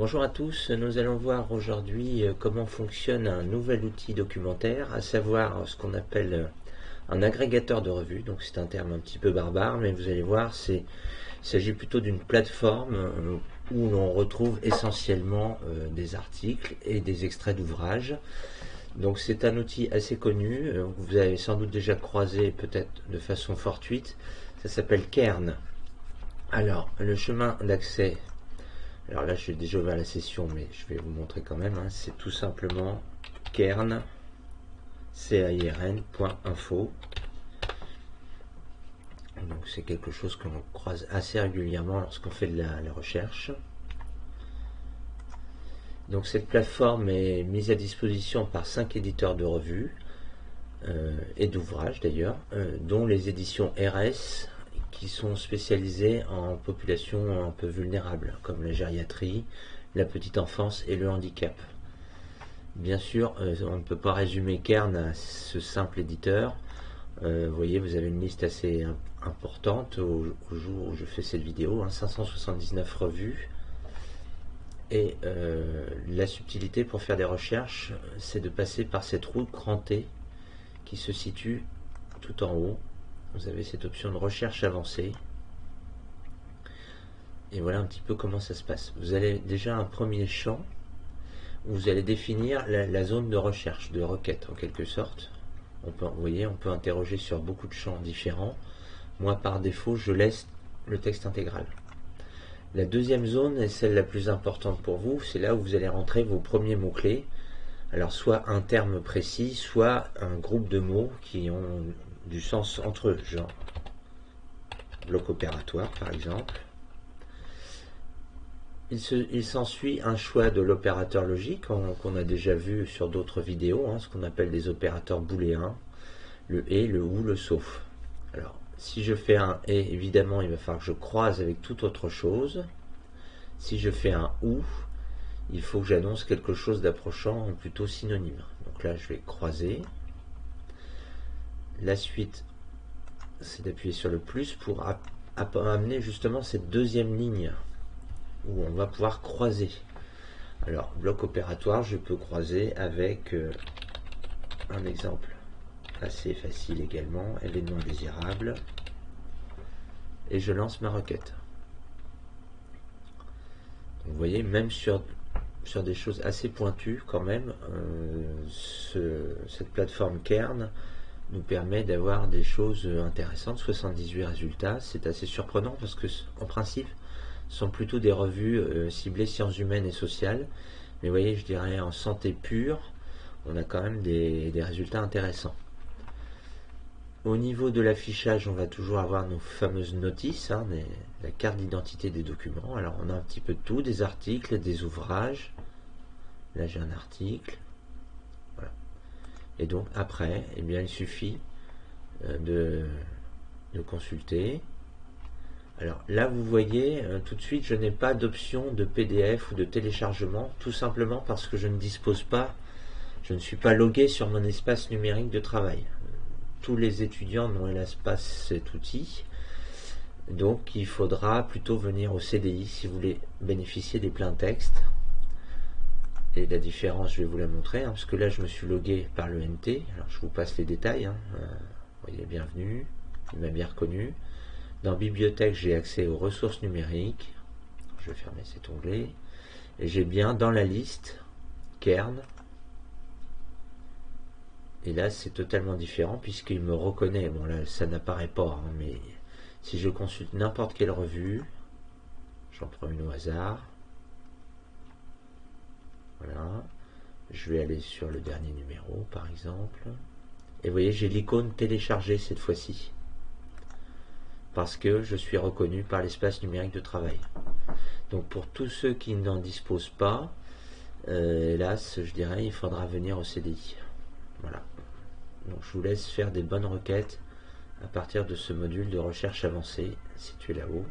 Bonjour à tous, nous allons voir aujourd'hui comment fonctionne un nouvel outil documentaire, à savoir ce qu'on appelle un agrégateur de revues. Donc c'est un terme un petit peu barbare, mais vous allez voir, il s'agit plutôt d'une plateforme où l'on retrouve essentiellement des articles et des extraits d'ouvrages. Donc c'est un outil assez connu, vous avez sans doute déjà croisé peut-être de façon fortuite, ça s'appelle Cairn. Alors le chemin d'accès, alors là j'ai déjà ouvert la session mais je vais vous montrer quand même, c'est tout simplement cairn, cairn.info. Donc c'est quelque chose qu'on croise assez régulièrement lorsqu'on fait de la recherche. Donc cette plateforme est mise à disposition par 5 éditeurs de revues et d'ouvrages d'ailleurs, dont les éditions RS qui sont spécialisées en populations un peu vulnérables, comme la gériatrie, la petite enfance et le handicap. Bien sûr, on ne peut pas résumer Cairn à ce simple éditeur. Vous voyez, vous avez une liste assez importante au jour où je fais cette vidéo, 579 revues. Et la subtilité pour faire des recherches, c'est de passer par cette roue crantée qui se situe tout en haut. Vous avez cette option de recherche avancée. Et voilà un petit peu comment ça se passe. Vous avez déjà un premier champ où vous allez définir la zone de recherche, de requête en quelque sorte. Vous voyez, on peut interroger sur beaucoup de champs différents. Moi, par défaut, je laisse le texte intégral. La deuxième zone est celle la plus importante pour vous. C'est là où vous allez rentrer vos premiers mots-clés. Alors, soit un terme précis, soit un groupe de mots qui ont du sens entre eux, genre bloc opératoire, par exemple. Il s'ensuit un choix de l'opérateur logique qu'on a déjà vu sur d'autres vidéos, ce qu'on appelle des opérateurs booléens, le et, le ou, le sauf. Alors, si je fais un et, évidemment, il va falloir que je croise avec toute autre chose. Si je fais un ou, il faut que j'annonce quelque chose d'approchant ou plutôt synonyme. Donc là, je vais croiser. La suite, c'est d'appuyer sur le plus pour amener justement cette deuxième ligne où on va pouvoir croiser. Alors, bloc opératoire, je peux croiser avec un exemple assez facile également, événement désirable, et je lance ma requête. Donc, vous voyez, même sur des choses assez pointues quand même, cette plateforme Cairn nous permet d'avoir des choses intéressantes. 78 résultats, c'est assez surprenant parce que en principe sont plutôt des revues ciblées sciences humaines et sociales, mais vous voyez, je dirais en santé pure, on a quand même des résultats intéressants. Au niveau de l'affichage, on va toujours avoir nos fameuses notices, la carte d'identité des documents. Alors on a un petit peu de tout, des articles, des ouvrages. Là j'ai un article. Voilà. Et donc après, eh bien, il suffit de consulter. Alors là vous voyez, tout de suite je n'ai pas d'option de PDF ou de téléchargement, tout simplement parce que je ne dispose pas, je ne suis pas logué sur mon espace numérique de travail. Tous les étudiants n'ont hélas pas cet outil, donc il faudra plutôt venir au CDI si vous voulez bénéficier des pleins textes. Et la différence, je vais vous la montrer, parce que là je me suis logué par le NT. Alors je vous passe les détails. Vous voyez, bienvenue, il m'a bien reconnu. Dans bibliothèque, j'ai accès aux ressources numériques. Je vais fermer cet onglet. Et j'ai bien dans la liste Cairn. Et là, c'est totalement différent puisqu'il me reconnaît. Bon, là, ça n'apparaît pas, mais si je consulte n'importe quelle revue, j'en prends une au hasard. Voilà. Je vais aller sur le dernier numéro, par exemple. Et vous voyez, j'ai l'icône télécharger cette fois-ci, parce que je suis reconnu par l'espace numérique de travail. Donc pour tous ceux qui n'en disposent pas, hélas, je dirais, il faudra venir au CDI. Voilà. Donc je vous laisse faire des bonnes requêtes à partir de ce module de recherche avancée situé là-haut.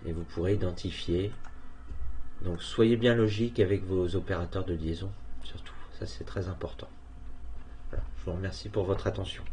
Et vous pourrez identifier. Donc soyez bien logique avec vos opérateurs de liaison, surtout. Ça c'est très important. Voilà. Je vous remercie pour votre attention.